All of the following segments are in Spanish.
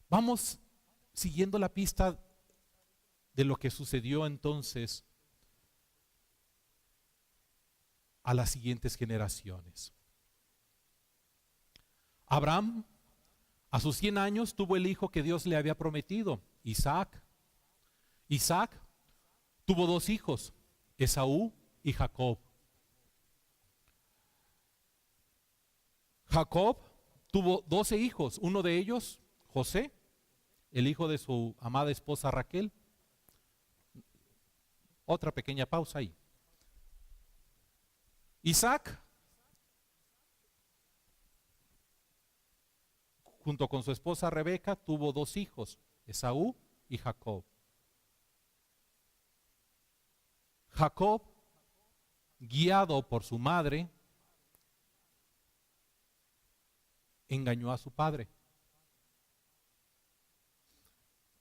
Vamos siguiendo la pista de lo que sucedió entonces a las siguientes generaciones. Abraham, a sus 100 años, tuvo el hijo que Dios le había prometido, Isaac. Isaac tuvo 2 hijos, Esaú y Jacob. Jacob tuvo 12 hijos, uno de ellos, José, el hijo de su amada esposa Raquel. Otra pequeña pausa ahí. Isaac, junto con su esposa Rebeca, tuvo 2 hijos, Esaú y Jacob. Jacob, guiado por su madre, engañó a su padre.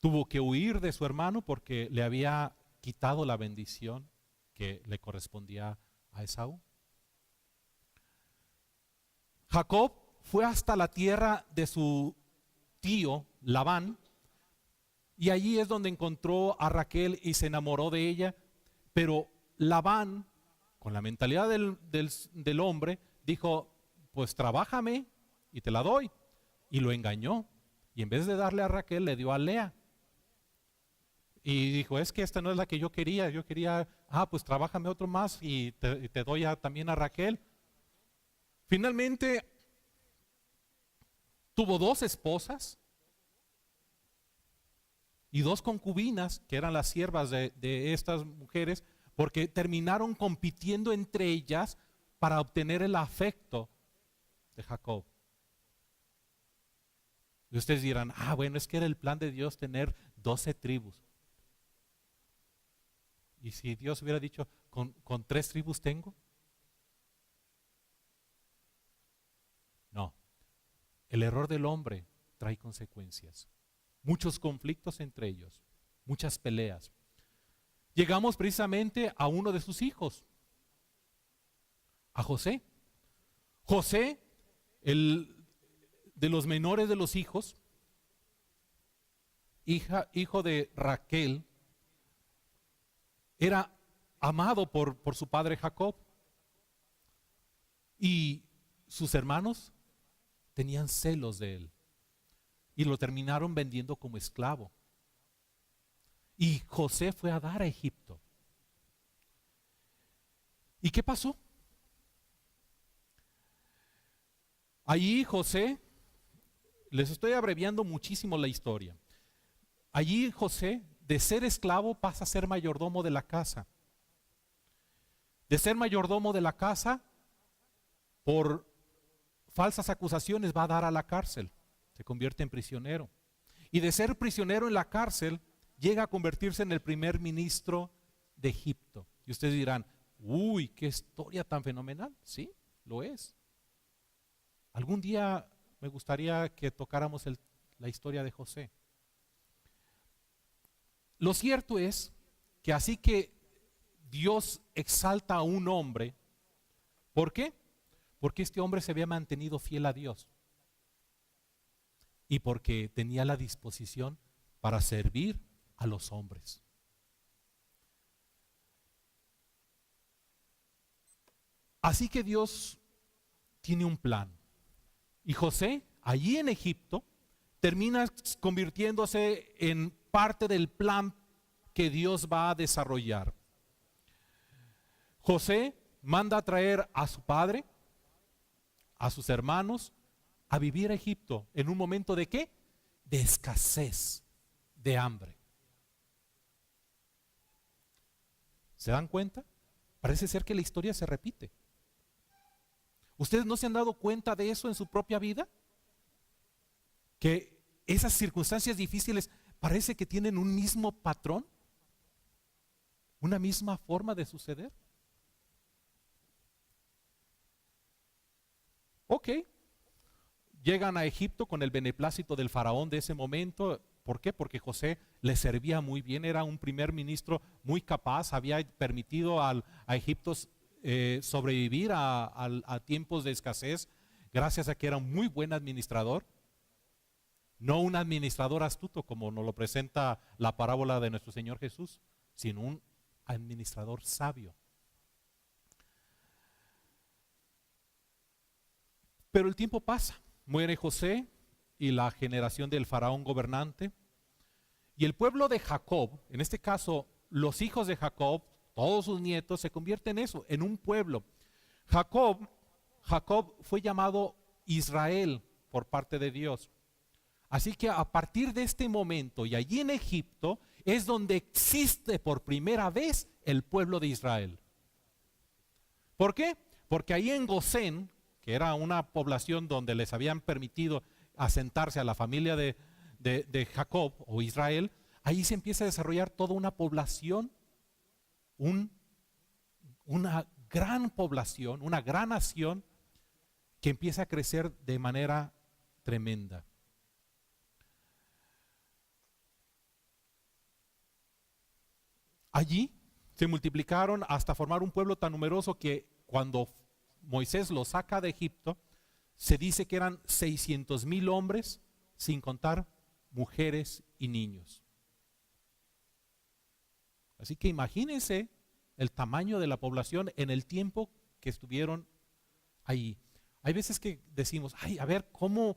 Tuvo que huir de su hermano porque le había quitado la bendición que le correspondía a Esaú. Jacob fue hasta la tierra de su tío Labán y allí es donde encontró a Raquel y se enamoró de ella, pero Labán, con la mentalidad del hombre, dijo, pues trabájame y te la doy, y lo engañó, y en vez de darle a Raquel le dio a Lea, y dijo, es que esta no es la que yo quería, pues trabájame otro más y te doy también a Raquel. Finalmente tuvo 2 esposas y 2 concubinas, que eran las siervas de estas mujeres, porque terminaron compitiendo entre ellas para obtener el afecto de Jacob. Y ustedes dirán, bueno, es que era el plan de Dios tener 12 tribus. Y si Dios hubiera dicho, con 3 tribus tengo. No, el error del hombre trae consecuencias. Muchos conflictos entre ellos, muchas peleas. Llegamos precisamente a uno de sus hijos, a José. José, el de los menores de los hijos, hijo de Raquel, era amado por su padre Jacob. Y sus hermanos tenían celos de él y lo terminaron vendiendo como esclavo. Y José fue a dar a Egipto. ¿Y qué pasó? Allí José, les estoy abreviando muchísimo la historia. Allí José, de ser esclavo, pasa a ser mayordomo de la casa. De ser mayordomo de la casa, por falsas acusaciones va a dar a la cárcel. Se convierte en prisionero. Y de ser prisionero en la cárcel, llega a convertirse en el primer ministro de Egipto. Y ustedes dirán, uy, qué historia tan fenomenal. Sí, lo es. Algún día me gustaría que tocáramos la historia de José. Lo cierto es que así que Dios exalta a un hombre, ¿por qué? Porque este hombre se había mantenido fiel a Dios y porque tenía la disposición para servir a los hombres. Así que Dios tiene un plan. Y José, allí en Egipto, termina convirtiéndose en parte del plan que Dios va a desarrollar. José manda a traer a su padre, a sus hermanos, a vivir a Egipto en un momento de ¿qué? De escasez, de hambre. ¿Se dan cuenta? Parece ser que la historia se repite. ¿Ustedes no se han dado cuenta de eso en su propia vida? Que esas circunstancias difíciles parece que tienen un mismo patrón, una misma forma de suceder. Ok, llegan a Egipto con el beneplácito del faraón de ese momento. ¿Por qué? Porque José le servía muy bien, era un primer ministro muy capaz, había permitido a Egipto sobrevivir a tiempos de escasez, gracias a que era un muy buen administrador. No un administrador astuto como nos lo presenta la parábola de nuestro Señor Jesús, sino un administrador sabio. Pero el tiempo pasa, muere José y la generación del faraón gobernante, y el pueblo de Jacob, en este caso los hijos de Jacob, todos sus nietos, se convierten en eso, en un pueblo. Jacob fue llamado Israel por parte de Dios. Así que a partir de este momento y allí en Egipto es donde existe por primera vez el pueblo de Israel. ¿Por qué? Porque ahí en Gosén, que era una población donde les habían permitido asentarse a la familia de Jacob o Israel, ahí se empieza a desarrollar toda una población, una gran población, una gran nación que empieza a crecer de manera tremenda. Allí se multiplicaron hasta formar un pueblo tan numeroso que cuando Moisés los saca de Egipto, se dice que eran 600,000 hombres, sin contar mujeres y niños. Así que imagínense el tamaño de la población en el tiempo que estuvieron ahí. Hay veces que decimos, ay, a ver, ¿cómo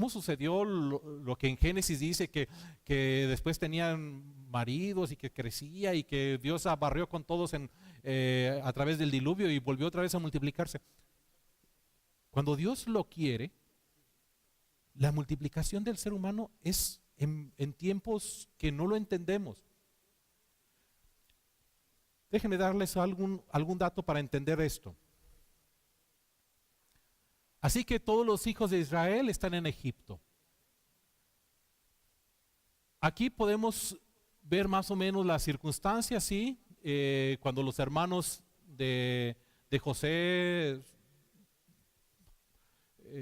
sucedió lo que en Génesis dice que después tenían maridos y que crecía y que Dios barrió con todos a través del diluvio y volvió otra vez a multiplicarse? Cuando Dios lo quiere, la multiplicación del ser humano es en tiempos que no lo entendemos. Déjenme darles algún dato para entender esto. Así que todos los hijos de Israel están en Egipto. Aquí podemos ver más o menos las circunstancias, ¿sí? Cuando los hermanos de José,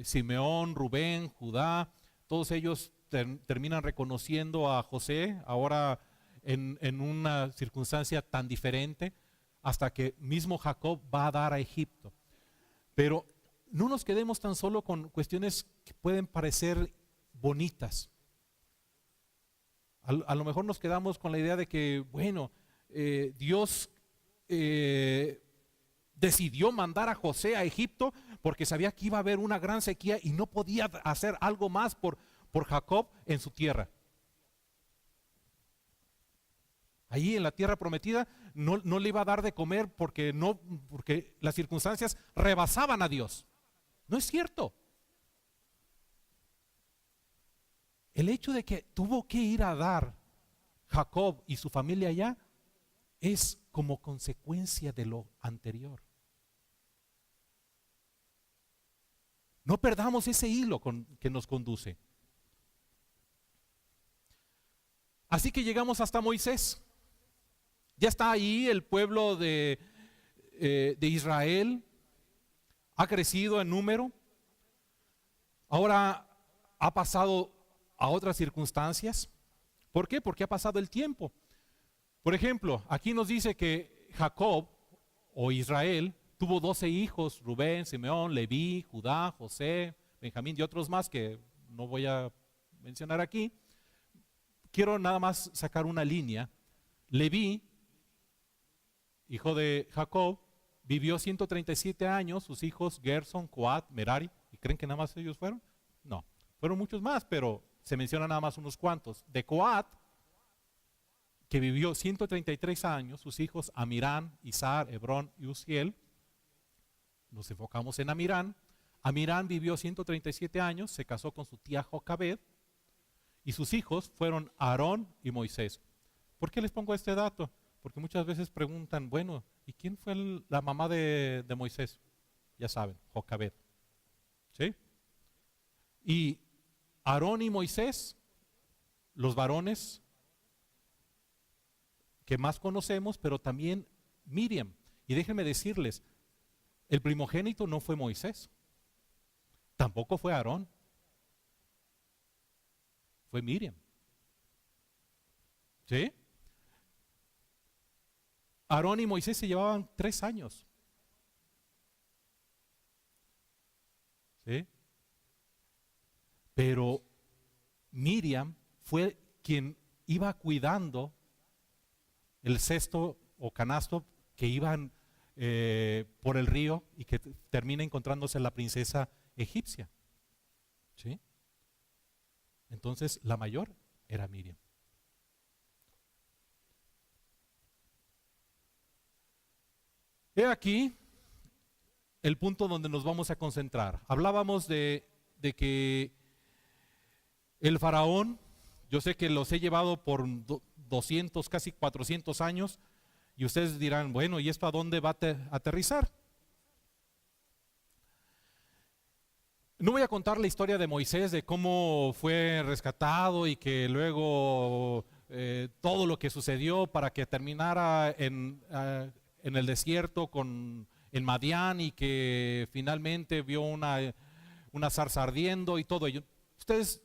Simeón, Rubén, Judá, todos ellos terminan reconociendo a José, ahora en una circunstancia tan diferente, hasta que mismo Jacob va a dar a Egipto. Pero no nos quedemos tan solo con cuestiones que pueden parecer bonitas. A lo mejor nos quedamos con la idea de que, bueno, Dios decidió mandar a José a Egipto porque sabía que iba a haber una gran sequía y no podía hacer algo más por Jacob en su tierra. Ahí en la tierra prometida no le iba a dar de comer porque las circunstancias rebasaban a Dios. No es cierto. El hecho de que tuvo que ir a dar Jacob y su familia allá es como consecuencia de lo anterior. No perdamos ese hilo que nos conduce. Así que llegamos hasta Moisés. Ya está ahí el pueblo de Israel. Ha crecido en número. Ahora ha pasado a otras circunstancias. ¿Por qué? Porque ha pasado el tiempo. Por ejemplo, aquí nos dice que Jacob o Israel tuvo 12 hijos: Rubén, Simeón, Leví, Judá, José, Benjamín y otros más que no voy a mencionar aquí. Quiero nada más sacar una línea. Leví, hijo de Jacob, vivió 137 años, sus hijos Gerson, Coat, Merari. ¿Y creen que nada más ellos fueron? No, fueron muchos más, pero se mencionan nada más unos cuantos. De Coat, que vivió 133 años, sus hijos Amirán, Izar, Hebrón y Uziel. Nos enfocamos en Amirán. Amirán vivió 137 años, se casó con su tía Jocabed, y sus hijos fueron Aarón y Moisés. ¿Por qué les pongo este dato? Porque muchas veces preguntan, bueno, ¿y quién fue la mamá de Moisés? Ya saben, Jocabed. ¿Sí? Y Aarón y Moisés, los varones que más conocemos, pero también Miriam. Y déjenme decirles, el primogénito no fue Moisés, tampoco fue Aarón, fue Miriam. ¿Sí? Aarón y Moisés se llevaban 3 años. ¿Sí? Pero Miriam fue quien iba cuidando el cesto o canasto que iban por el río y que termina encontrándose la princesa egipcia. ¿Sí? Entonces la mayor era Miriam. He aquí el punto donde nos vamos a concentrar. Hablábamos de que el faraón, yo sé que los he llevado por 200, casi 400 años, y ustedes dirán, bueno, ¿y esto a dónde va a aterrizar? No voy a contar la historia de Moisés, de cómo fue rescatado y que luego todo lo que sucedió para que terminara en el desierto en Madián y que finalmente vio una zarza ardiendo y todo ello. Ustedes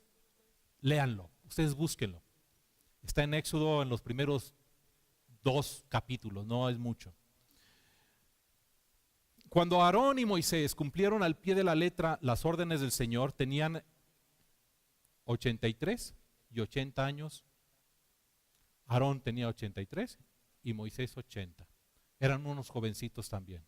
léanlo, ustedes búsquenlo. Está en Éxodo en los primeros 2 capítulos, no es mucho. Cuando Aarón y Moisés cumplieron al pie de la letra las órdenes del Señor, tenían 83 y 80 años. Aarón tenía 83 y Moisés 80. Eran unos jovencitos también.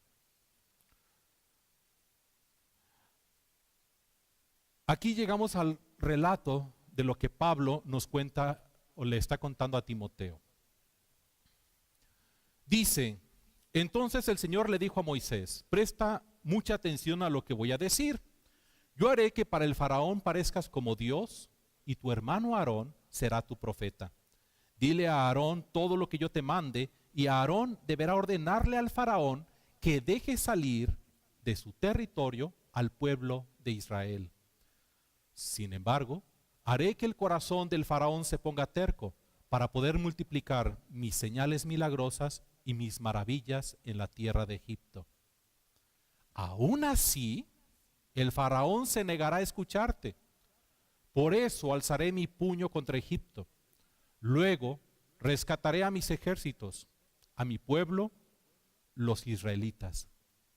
Aquí llegamos al relato de lo que Pablo nos cuenta o le está contando a Timoteo. Dice: entonces el Señor le dijo a Moisés: presta mucha atención a lo que voy a decir. Yo haré que para el faraón parezcas como Dios, y tu hermano Aarón será tu profeta. Dile a Aarón todo lo que yo te mande, y Aarón deberá ordenarle al faraón que deje salir de su territorio al pueblo de Israel. Sin embargo, haré que el corazón del faraón se ponga terco para poder multiplicar mis señales milagrosas y mis maravillas en la tierra de Egipto. Aún así, el faraón se negará a escucharte. Por eso alzaré mi puño contra Egipto. Luego rescataré a mis ejércitos, a mi pueblo, los israelitas.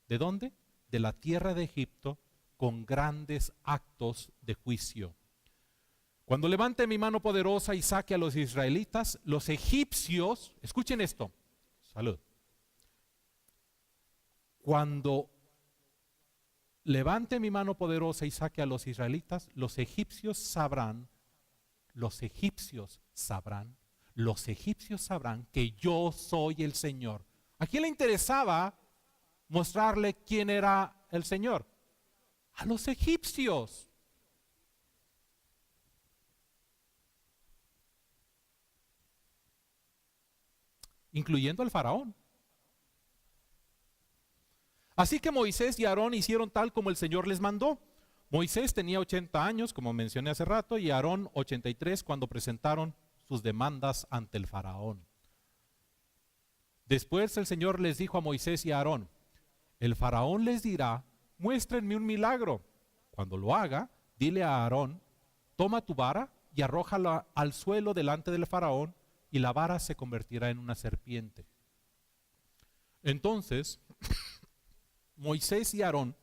¿De dónde? De la tierra de Egipto, con grandes actos de juicio. Cuando levante mi mano poderosa y saque a los israelitas, los egipcios, escuchen esto, salud. Cuando levante mi mano poderosa y saque a los israelitas, los egipcios sabrán que yo soy el Señor. ¿A quién le interesaba mostrarle quién era el Señor? A los egipcios. Incluyendo al faraón. Así que Moisés y Aarón hicieron tal como el Señor les mandó. Moisés tenía 80 años, como mencioné hace rato, y Aarón 83 cuando presentaron sus demandas ante el faraón. Después el Señor les dijo a Moisés y a Aarón: el faraón les dirá: muéstrenme un milagro. Cuando lo haga, dile a Aarón: toma tu vara y arrójala al suelo delante del faraón, y la vara se convertirá en una serpiente. Entonces Moisés y Aarón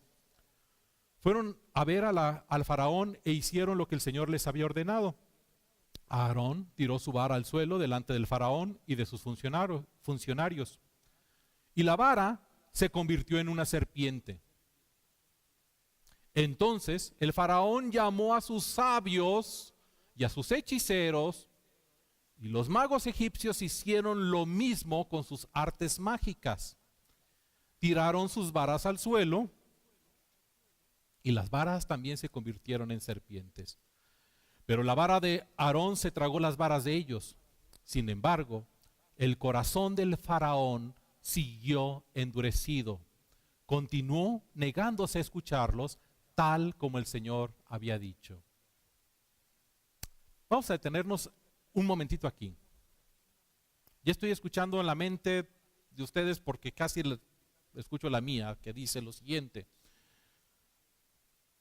fueron a ver al faraón e hicieron lo que el Señor les había ordenado. Aarón tiró su vara al suelo delante del faraón y de sus funcionarios, y la vara se convirtió en una serpiente. Entonces el faraón llamó a sus sabios y a sus hechiceros, y los magos egipcios hicieron lo mismo con sus artes mágicas. Tiraron sus varas al suelo, y las varas también se convirtieron en serpientes. Pero la vara de Aarón se tragó las varas de ellos. Sin embargo, el corazón del faraón siguió endurecido. Continuó negándose a escucharlos, tal como el Señor había dicho. Vamos a detenernos un momentito aquí. Ya estoy escuchando en la mente de ustedes, porque casi escucho la mía, que dice lo siguiente: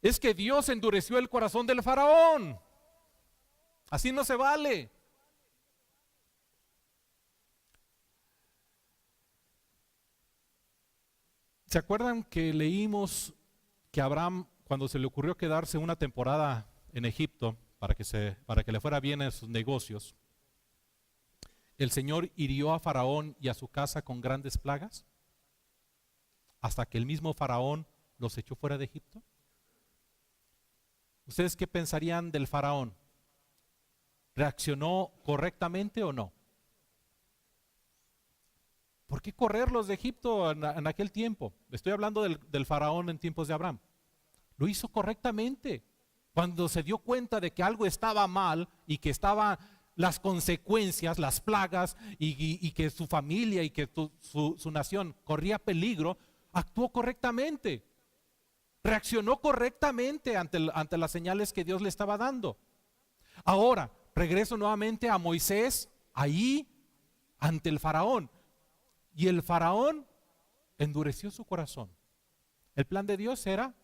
es que Dios endureció el corazón del faraón. Así no se vale. ¿Se acuerdan que leímos que Abraham, cuando se le ocurrió quedarse una temporada en Egipto, para que le fuera bien en sus negocios, el Señor hirió a Faraón y a su casa con grandes plagas hasta que el mismo Faraón los echó fuera de Egipto. ¿Ustedes qué pensarían del Faraón? ¿Reaccionó correctamente o no? ¿Por qué correrlos de Egipto en aquel tiempo? Estoy hablando del Faraón en tiempos de Abraham. Lo hizo correctamente. Cuando se dio cuenta de que algo estaba mal y que estaban las consecuencias, las plagas y que su familia y que su nación corría peligro, actuó correctamente. Reaccionó correctamente ante las señales que Dios le estaba dando. Ahora, regreso nuevamente a Moisés, ahí ante el Faraón. Y el Faraón endureció su corazón. El plan de Dios era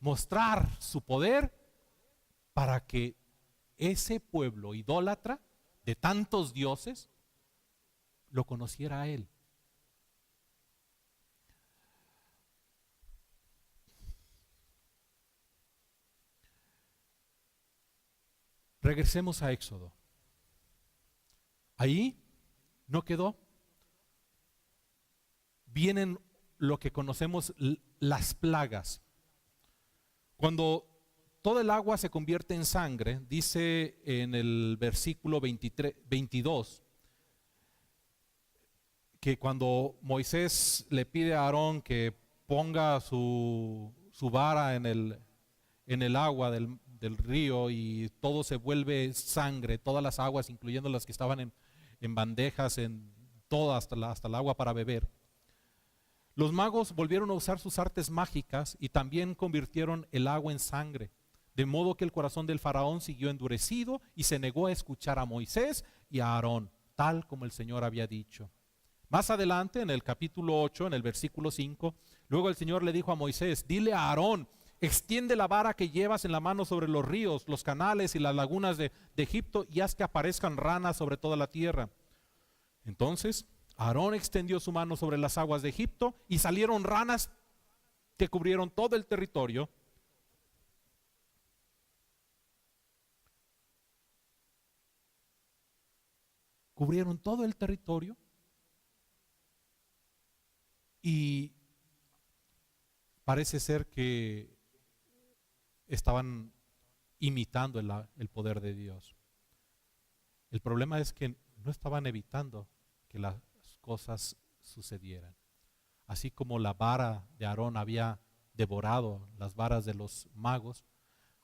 mostrar su poder para que ese pueblo idólatra de tantos dioses lo conociera a él. Regresemos a Éxodo. Ahí no quedó. Vienen lo que conocemos las plagas. Cuando todo el agua se convierte en sangre, dice en el versículo 22, que cuando Moisés le pide a Aarón que ponga su vara en el agua del río y todo se vuelve sangre, todas las aguas, incluyendo las que estaban en bandejas, en todas, hasta el agua para beber. Los magos volvieron a usar sus artes mágicas y también convirtieron el agua en sangre, de modo que el corazón del faraón siguió endurecido y se negó a escuchar a Moisés y a Aarón, tal como el Señor había dicho. Más adelante, en el capítulo 8, en el versículo 5, luego el Señor le dijo a Moisés: dile a Aarón, extiende la vara que llevas en la mano sobre los ríos, los canales y las lagunas de Egipto y haz que aparezcan ranas sobre toda la tierra. Entonces Aarón extendió su mano sobre las aguas de Egipto y salieron ranas que cubrieron todo el territorio. Cubrieron todo el territorio y parece ser que estaban imitando el poder de Dios. El problema es que no estaban evitando que las cosas sucedieran. Así como la vara de Aarón había devorado las varas de los magos,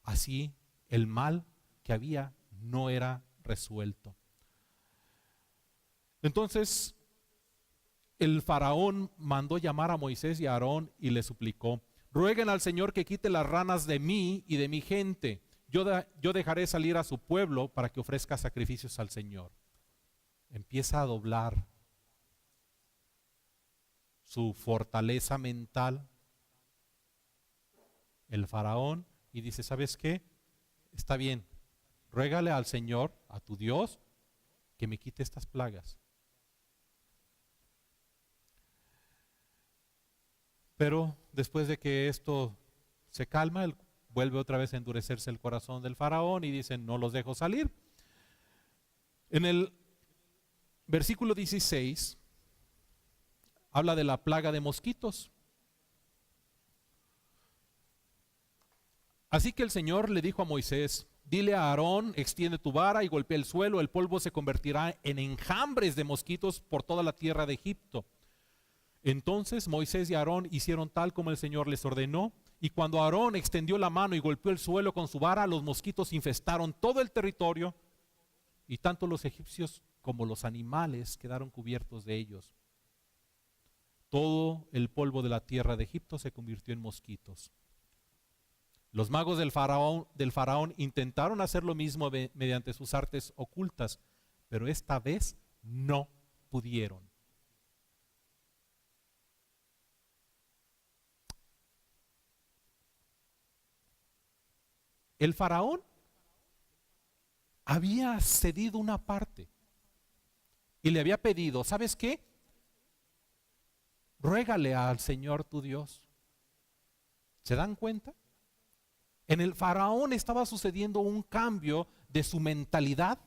así el mal que había no era resuelto. Entonces el faraón mandó llamar a Moisés y a Aarón y le suplicó: rueguen al Señor que quite las ranas de mí y de mi gente. Yo dejaré salir a su pueblo para que ofrezca sacrificios al Señor. Empieza a doblar su fortaleza mental el faraón y dice: ¿sabes qué? Está bien, ruégale al Señor, a tu Dios, que me quite estas plagas. Pero después de que esto se calma, vuelve otra vez a endurecerse el corazón del faraón y dice: no los dejo salir. En el versículo 16 habla de la plaga de mosquitos. Así que el Señor le dijo a Moisés: dile a Aarón, extiende tu vara y golpea el suelo, el polvo se convertirá en enjambres de mosquitos por toda la tierra de Egipto. Entonces Moisés y Aarón hicieron tal como el Señor les ordenó, y cuando Aarón extendió la mano y golpeó el suelo con su vara, los mosquitos infestaron todo el territorio, y tanto los egipcios como los animales quedaron cubiertos de ellos. Todo el polvo de la tierra de Egipto se convirtió en mosquitos. Los magos del faraón intentaron hacer lo mismo mediante sus artes ocultas, pero esta vez no pudieron. El faraón había cedido una parte y le había pedido: ¿sabes qué? Ruégale al Señor tu Dios. ¿Se dan cuenta? En el faraón estaba sucediendo un cambio de su mentalidad,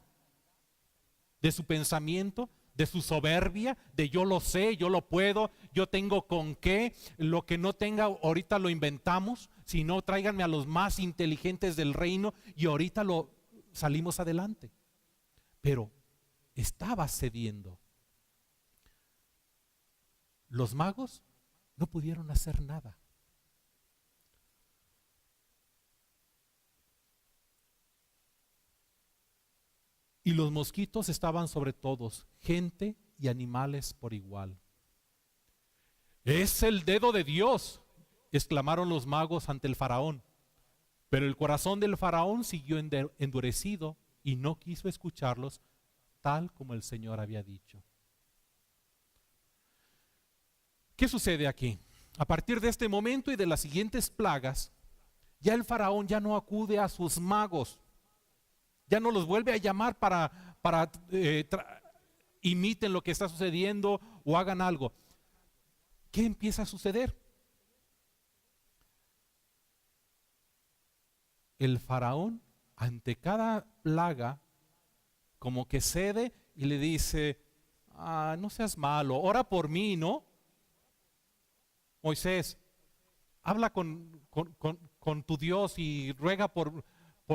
de su pensamiento, de su soberbia, de yo lo sé, yo lo puedo, yo tengo con qué, lo que no tenga ahorita lo inventamos, si no tráiganme a los más inteligentes del reino y ahorita lo salimos adelante. Pero estaba cediendo. Los magos no pudieron hacer nada. Y los mosquitos estaban sobre todos, gente y animales por igual. Es el dedo de Dios, exclamaron los magos ante el faraón. Pero el corazón del faraón siguió endurecido y no quiso escucharlos, tal como el Señor había dicho. ¿Qué sucede aquí? A partir de este momento y de las siguientes plagas, ya el faraón ya no acude a sus magos. Ya no los vuelve a llamar para imiten lo que está sucediendo o hagan algo. ¿Qué empieza a suceder? El faraón, ante cada plaga, como que cede y le dice, no seas malo, ora por mí, ¿no? Moisés, habla con tu Dios y ruega por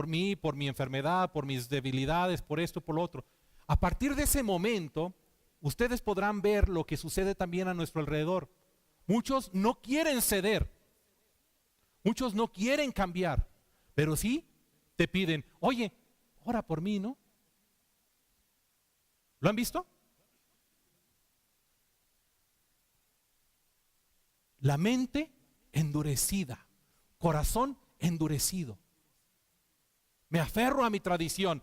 mí, por mi enfermedad, por mis debilidades, por esto, por lo otro. A partir de ese momento, ustedes podrán ver lo que sucede también a nuestro alrededor. Muchos no quieren ceder, muchos no quieren cambiar, pero sí te piden, oye, ora por mí, ¿no? ¿Lo han visto? La mente endurecida, corazón endurecido. Me aferro a mi tradición.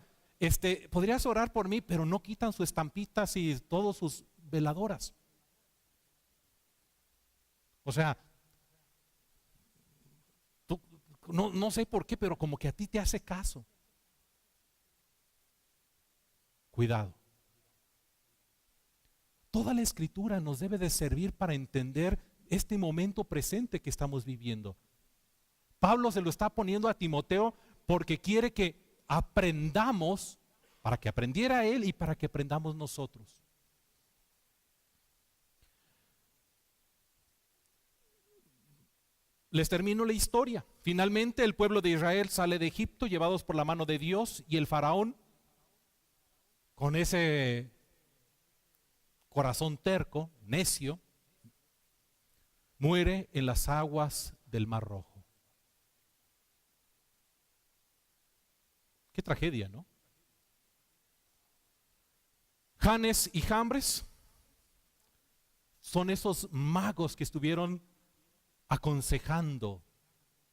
Podrías orar por mí, pero no quitan sus estampitas y todas sus veladoras. O sea, no sé por qué, pero como que a ti te hace caso. Cuidado. Toda la escritura nos debe de servir para entender este momento presente que estamos viviendo. Pablo se lo está poniendo a Timoteo porque quiere que aprendamos, para que aprendiera él y para que aprendamos nosotros. Les termino la historia. Finalmente el pueblo de Israel sale de Egipto llevados por la mano de Dios, y el faraón, con ese corazón terco, necio, muere en las aguas del Mar Rojo. Qué tragedia, ¿no? Janes y Jambres son esos magos que estuvieron aconsejando,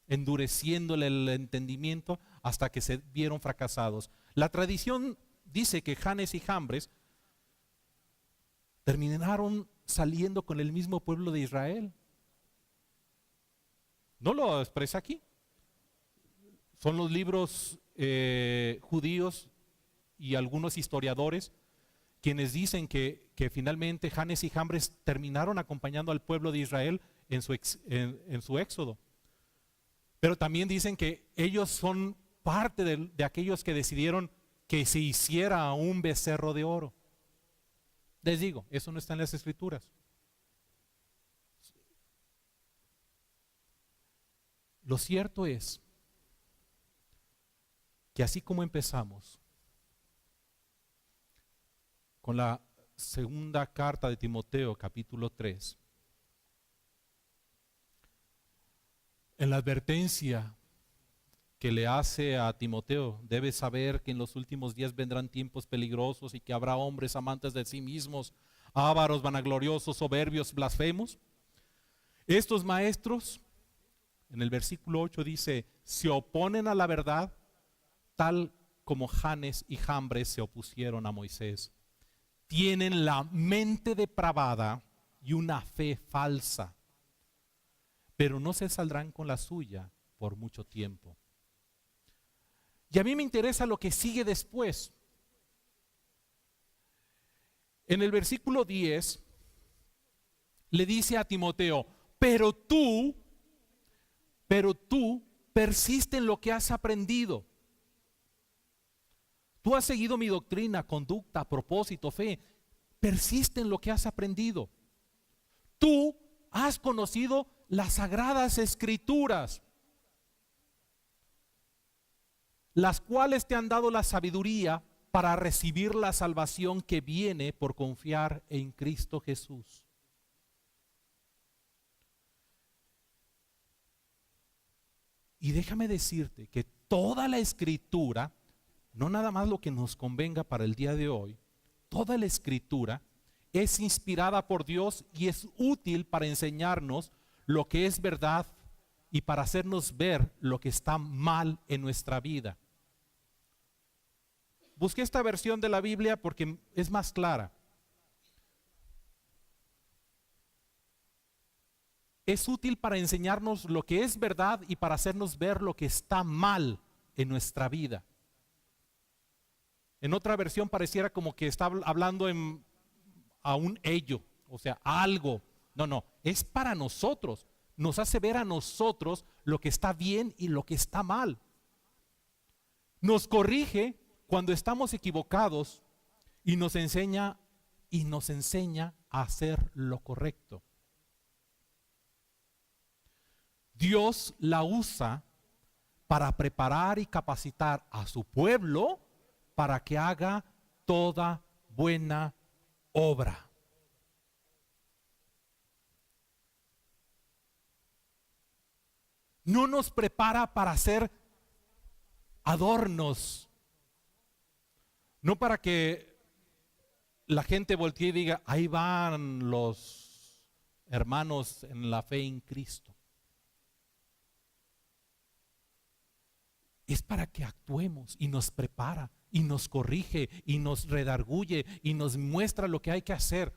endureciéndole el entendimiento hasta que se vieron fracasados. La tradición dice que Janes y Jambres terminaron saliendo con el mismo pueblo de Israel. No lo expresa aquí. Son los libros judíos y algunos historiadores quienes dicen que finalmente Janes y Jambres terminaron acompañando al pueblo de Israel en su éxodo. Pero también dicen que ellos son parte de aquellos que decidieron que se hiciera un becerro de oro. Les digo, eso no está en las escrituras. Lo cierto es que así como empezamos con la segunda carta de Timoteo, capítulo 3, en la advertencia que le hace a Timoteo, debes saber que en los últimos días vendrán tiempos peligrosos y que habrá hombres amantes de sí mismos, ávaros, vanagloriosos, soberbios, blasfemos. Estos maestros, en el versículo 8 dice, se oponen a la verdad, tal como Janes y Jambres se opusieron a Moisés. Tienen la mente depravada y una fe falsa, pero no se saldrán con la suya por mucho tiempo. Y a mí me interesa lo que sigue después. En el versículo 10 le dice a Timoteo, pero tú persiste en lo que has aprendido. Tú has seguido mi doctrina, conducta, propósito, fe. Persiste en lo que has aprendido. Tú has conocido las sagradas escrituras, las cuales te han dado la sabiduría para recibir la salvación que viene por confiar en Cristo Jesús. Y déjame decirte que toda la escritura, no nada más lo que nos convenga para el día de hoy, toda la escritura es inspirada por Dios y es útil para enseñarnos lo que es verdad y para hacernos ver lo que está mal en nuestra vida. Busqué esta versión de la Biblia porque es más clara. Es útil para enseñarnos lo que es verdad y para hacernos ver lo que está mal en nuestra vida. En otra versión pareciera como que está hablando a un ello, o sea, a algo. No, es para nosotros. Nos hace ver a nosotros lo que está bien y lo que está mal. Nos corrige cuando estamos equivocados y nos enseña a hacer lo correcto. Dios la usa para preparar y capacitar a su pueblo para que haga toda buena obra. No nos prepara para hacer adornos, no para que la gente voltee y diga, ahí van los hermanos en la fe en Cristo. Es para que actuemos y nos prepara y nos corrige y nos redarguye y nos muestra lo que hay que hacer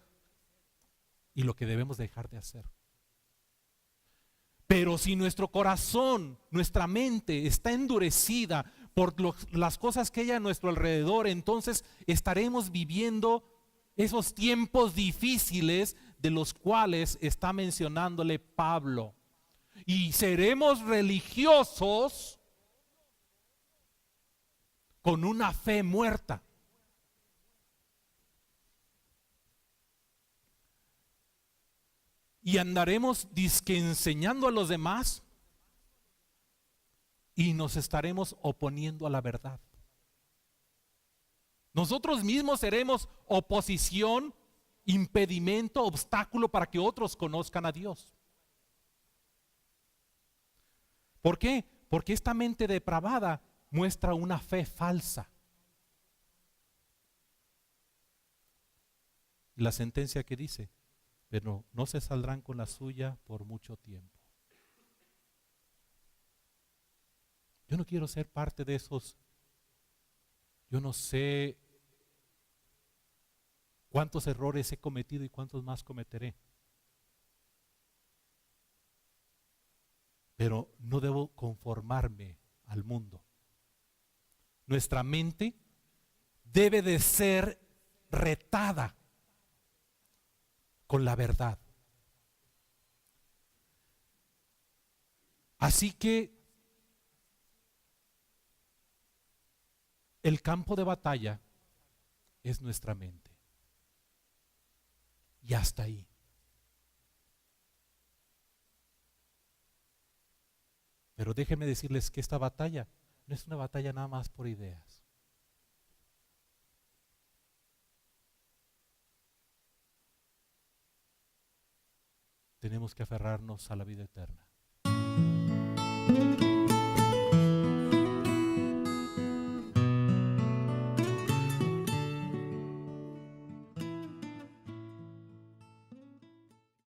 y lo que debemos dejar de hacer. Pero si nuestro corazón, nuestra mente está endurecida por las cosas que hay a nuestro alrededor, entonces estaremos viviendo esos tiempos difíciles de los cuales está mencionándole Pablo. Y seremos religiosos con una fe muerta. Y andaremos dizque enseñando a los demás y nos estaremos oponiendo a la verdad. Nosotros mismos seremos oposición, impedimento, obstáculo para que otros conozcan a Dios. ¿Por qué? Porque esta mente depravada muestra una fe falsa. La sentencia que dice, pero no se saldrán con la suya por mucho tiempo. Yo no quiero ser parte de esos. Yo no sé cuántos errores he cometido y cuántos más cometeré. Pero no debo conformarme al mundo. Nuestra mente debe de ser retada con la verdad. Así que el campo de batalla es nuestra mente. Y hasta ahí. Pero déjenme decirles que esta batalla no es una batalla nada más por ideas. Tenemos que aferrarnos a la vida eterna.